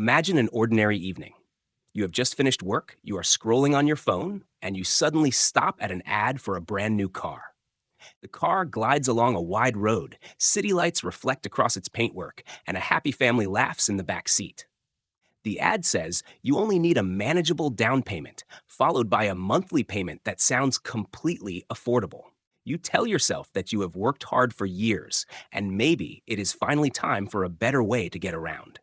Imagine an ordinary evening. You have just finished work, you are scrolling on your phone, and you suddenly stop at an ad for a brand new car. The car glides along a wide road, city lights reflect across its paintwork, and a happy family laughs in the back seat. The ad says you only need a manageable down payment, followed by a monthly payment that sounds completely affordable. You tell yourself that you have worked hard for years, and maybe it is finally time for a better way to get around.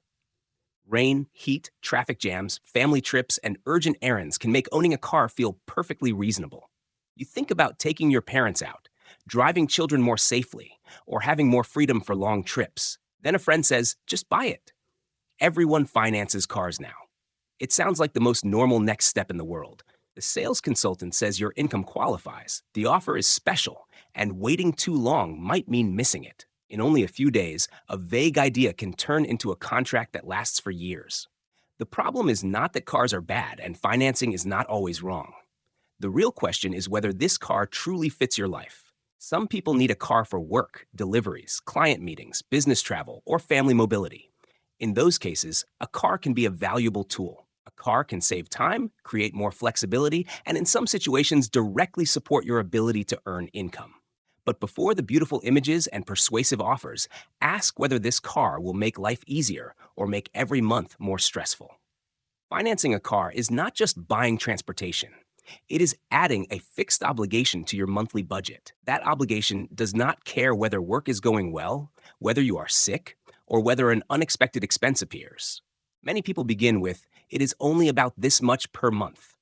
Rain, heat, traffic jams, family trips, and urgent errands can make owning a car feel perfectly reasonable. You think about taking your parents out, driving children more safely, or having more freedom for long trips. Then a friend says, just buy it. Everyone finances cars now. It sounds like the most normal next step in the world. The sales consultant says your income qualifies, the offer is special, and waiting too long might mean missing it. In only a few days, a vague idea can turn into a contract that lasts for years. The problem is not that cars are bad and financing is not always wrong. The real question is whether this car truly fits your life. Some people need a car for work, deliveries, client meetings, business travel, or family mobility. In those cases, a car can be a valuable tool. A car can save time, create more flexibility, and in some situations directly support your ability to earn income. But before the beautiful images and persuasive offers, ask whether this car will make life easier or make every month more stressful. Financing a car is not just buying transportation. It is adding a fixed obligation to your monthly budget. That obligation does not care whether work is going well, whether you are sick, or whether an unexpected expense appears. Many people begin with, it is only about this much per month.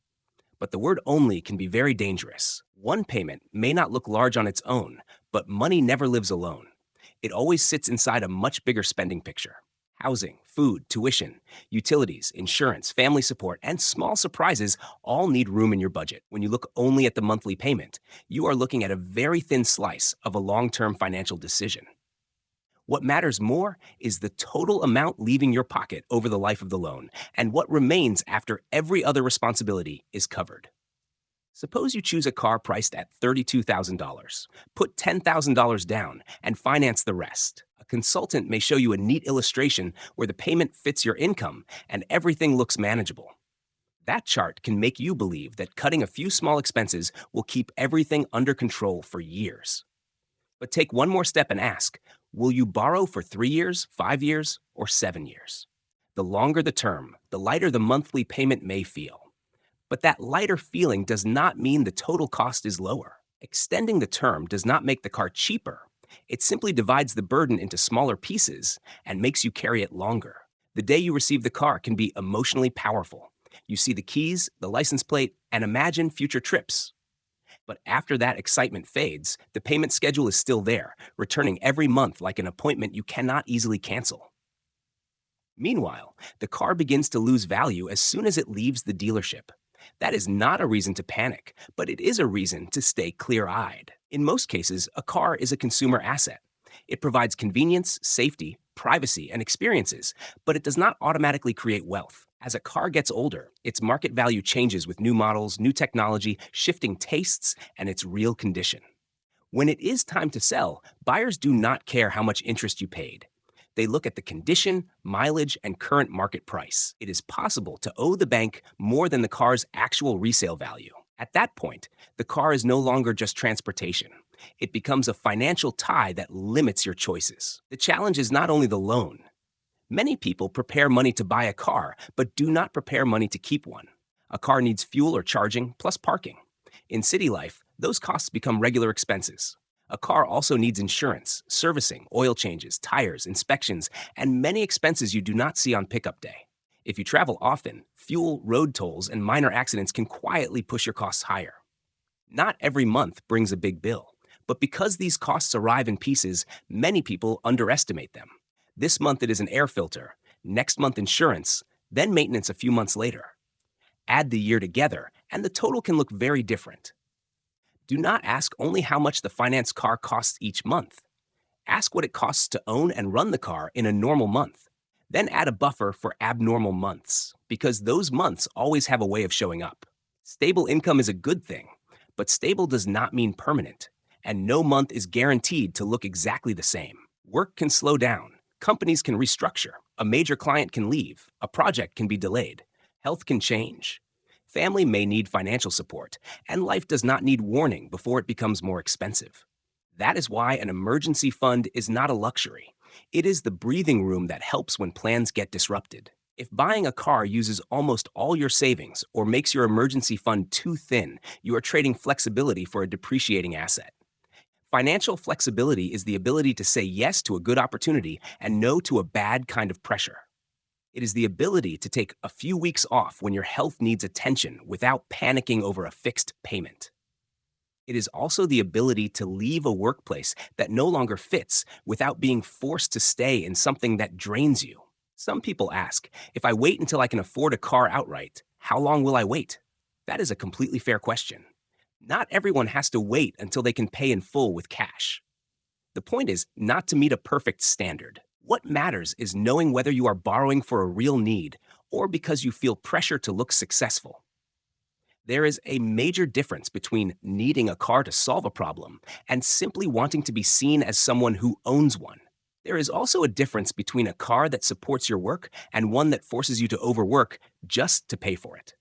But the word only can be very dangerous. One payment may not look large on its own, but money never lives alone. It always sits inside a much bigger spending picture. Housing, food, tuition, utilities, insurance, family support, and small surprises all need room in your budget. When you look only at the monthly payment, you are looking at a very thin slice of a long-term financial decision. What matters more is the total amount leaving your pocket over the life of the loan and what remains after every other responsibility is covered. Suppose you choose a car priced at $32,000. Put $10,000 down and finance the rest. A consultant may show you a neat illustration where the payment fits your income and everything looks manageable. That chart can make you believe that cutting a few small expenses will keep everything under control for years. But take one more step and ask, will you borrow for 3 years, 5 years, or 7 years? The longer the term, the lighter the monthly payment may feel. But that lighter feeling does not mean the total cost is lower. Extending the term does not make the car cheaper. It simply divides the burden into smaller pieces and makes you carry it longer. The day you receive the car can be emotionally powerful. You see the keys, the license plate, and imagine future trips. But after that excitement fades, the payment schedule is still there, returning every month like an appointment you cannot easily cancel. Meanwhile, the car begins to lose value as soon as it leaves the dealership. That is not a reason to panic, but it is a reason to stay clear-eyed. In most cases, a car is a consumer asset. It provides convenience, safety, privacy, and experiences, but it does not automatically create wealth. As a car gets older, its market value changes with new models, new technology, shifting tastes, and its real condition. When it is time to sell, buyers do not care how much interest you paid. They look at the condition, mileage, and current market price. It is possible to owe the bank more than the car's actual resale value. At that point, the car is no longer just transportation. It becomes a financial tie that limits your choices. The challenge is not only the loan. Many people prepare money to buy a car, but do not prepare money to keep one. A car needs fuel or charging, plus parking. In city life, those costs become regular expenses. A car also needs insurance, servicing, oil changes, tires, inspections, and many expenses you do not see on pickup day. If you travel often, fuel, road tolls, and minor accidents can quietly push your costs higher. Not every month brings a big bill, but because these costs arrive in pieces, many people underestimate them. This month it is an air filter, next month insurance, then maintenance a few months later. Add the year together, and the total can look very different. Do not ask only how much the finance car costs each month. Ask what it costs to own and run the car in a normal month. Then add a buffer for abnormal months, because those months always have a way of showing up. Stable income is a good thing, but stable does not mean permanent, and no month is guaranteed to look exactly the same. Work can slow down. Companies can restructure, A major client can leave, a project can be delayed, health can change. Family may need financial support, and life does not need warning before it becomes more expensive. That is why an emergency fund is not a luxury. It is the breathing room that helps when plans get disrupted. If buying a car uses almost all your savings or makes your emergency fund too thin, you are trading flexibility for a depreciating asset. Financial flexibility is the ability to say yes to a good opportunity and no to a bad kind of pressure. It is the ability to take a few weeks off when your health needs attention without panicking over a fixed payment. It is also the ability to leave a workplace that no longer fits without being forced to stay in something that drains you. Some people ask, if I wait until I can afford a car outright, how long will I wait? That is a completely fair question. Not everyone has to wait until they can pay in full with cash. The point is not to meet a perfect standard. What matters is knowing whether you are borrowing for a real need or because you feel pressure to look successful. There is a major difference between needing a car to solve a problem and simply wanting to be seen as someone who owns one. There is also a difference between a car that supports your work and one that forces you to overwork just to pay for it.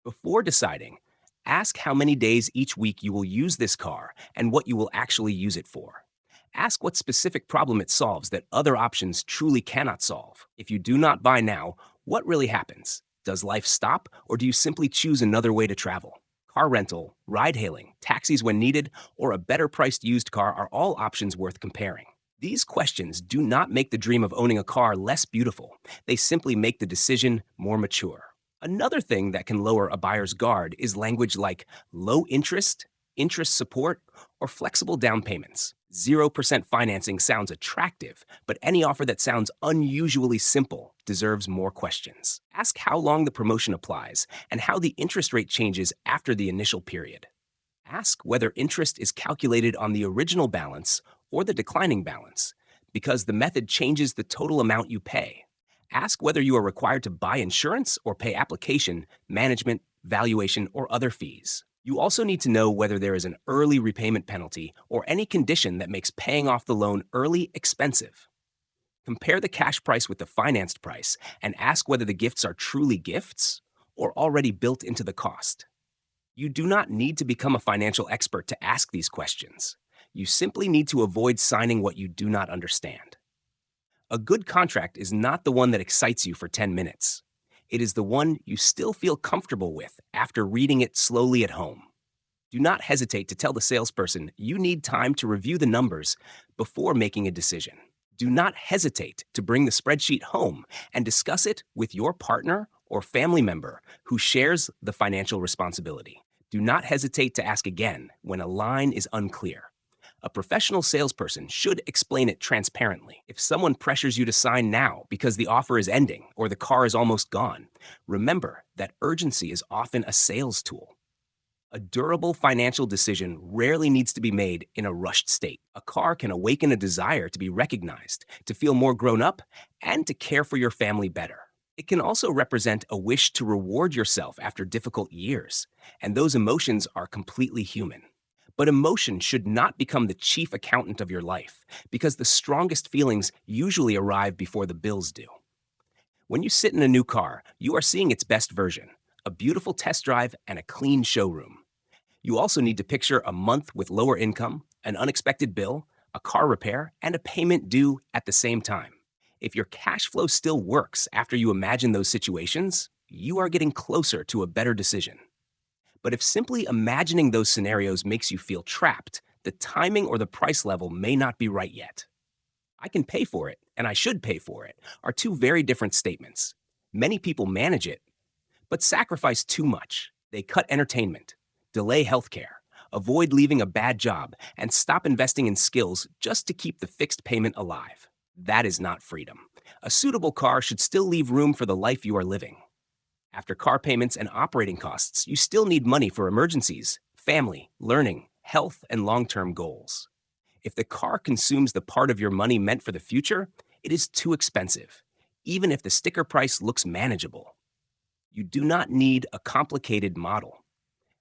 Before deciding, ask how many days each week you will use this car and what you will actually use it for. Ask what specific problem it solves that other options truly cannot solve. If you do not buy now, what really happens? Does life stop, or do you simply choose another way to travel? Car rental, ride-hailing, taxis when needed, or a better-priced used car are all options worth comparing. These questions do not make the dream of owning a car less beautiful. They simply make the decision more mature. Another thing that can lower a buyer's guard is language like low interest, interest support, or flexible down payments. 0% financing sounds attractive, but any offer that sounds unusually simple deserves more questions. Ask how long the promotion applies and how the interest rate changes after the initial period. Ask whether interest is calculated on the original balance or the declining balance, because the method changes the total amount you pay. Ask whether you are required to buy insurance or pay application, management, valuation, or other fees. You also need to know whether there is an early repayment penalty or any condition that makes paying off the loan early expensive. Compare the cash price with the financed price and ask whether the gifts are truly gifts or already built into the cost. You do not need to become a financial expert to ask these questions. You simply need to avoid signing what you do not understand. A good contract is not the one that excites you for 10 minutes. It is the one you still feel comfortable with after reading it slowly at home. Do not hesitate to tell the salesperson you need time to review the numbers before making a decision. Do not hesitate to bring the spreadsheet home and discuss it with your partner or family member who shares the financial responsibility. Do not hesitate to ask again when a line is unclear. A professional salesperson should explain it transparently. If someone pressures you to sign now because the offer is ending or the car is almost gone, remember that urgency is often a sales tool. A durable financial decision rarely needs to be made in a rushed state. A car can awaken a desire to be recognized, to feel more grown up, and to care for your family better. It can also represent a wish to reward yourself after difficult years, and those emotions are completely human. But emotion should not become the chief accountant of your life, because the strongest feelings usually arrive before the bills do. When you sit in a new car, you are seeing its best version, a beautiful test drive and a clean showroom. You also need to picture a month with lower income, an unexpected bill, a car repair, and a payment due at the same time. If your cash flow still works after you imagine those situations, you are getting closer to a better decision. But if simply imagining those scenarios makes you feel trapped, the timing or the price level may not be right yet. I can pay for it, and I should pay for it, are two very different statements. Many people manage it, but sacrifice too much. They cut entertainment, delay healthcare, avoid leaving a bad job, and stop investing in skills just to keep the fixed payment alive. That is not freedom. A suitable car should still leave room for the life you are living. After car payments and operating costs, you still need money for emergencies, family, learning, health, and long-term goals. If the car consumes the part of your money meant for the future, it is too expensive, even if the sticker price looks manageable. You do not need a complicated model.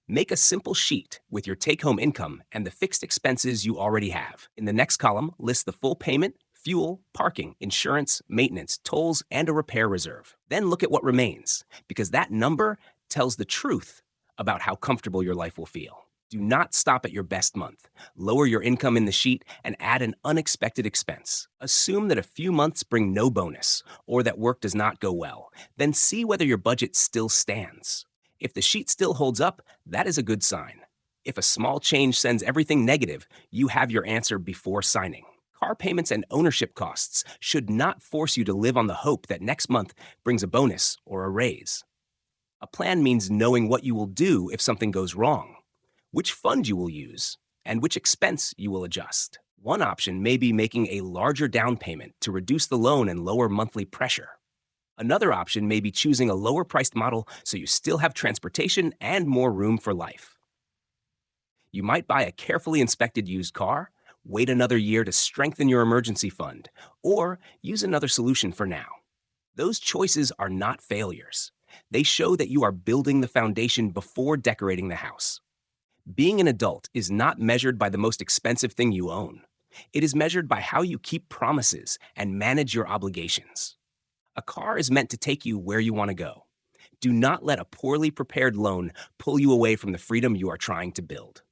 Make a simple sheet with your take-home income and the fixed expenses you already have. In the next column, list the full payment, fuel, parking, insurance, maintenance, tolls, and a repair reserve. Then look at what remains, because that number tells the truth about how comfortable your life will feel. Do not stop at your best month. Lower your income in the sheet and add an unexpected expense. Assume that a few months bring no bonus or that work does not go well. Then see whether your budget still stands. If the sheet still holds up, that is a good sign. If a small change sends everything negative, you have your answer before signing. Car payments and ownership costs should not force you to live on the hope that next month brings a bonus or a raise. A plan means knowing what you will do if something goes wrong, which fund you will use, and which expense you will adjust. One option may be making a larger down payment to reduce the loan and lower monthly pressure. Another option may be choosing a lower-priced model so you still have transportation and more room for life. You might buy a carefully inspected used car, wait another year to strengthen your emergency fund, or use another solution for now. Those choices are not failures. They show that you are building the foundation before decorating the house. Being an adult is not measured by the most expensive thing you own. It is measured by how you keep promises and manage your obligations. A car is meant to take you where you want to go. Do not let a poorly prepared loan pull you away from the freedom you are trying to build.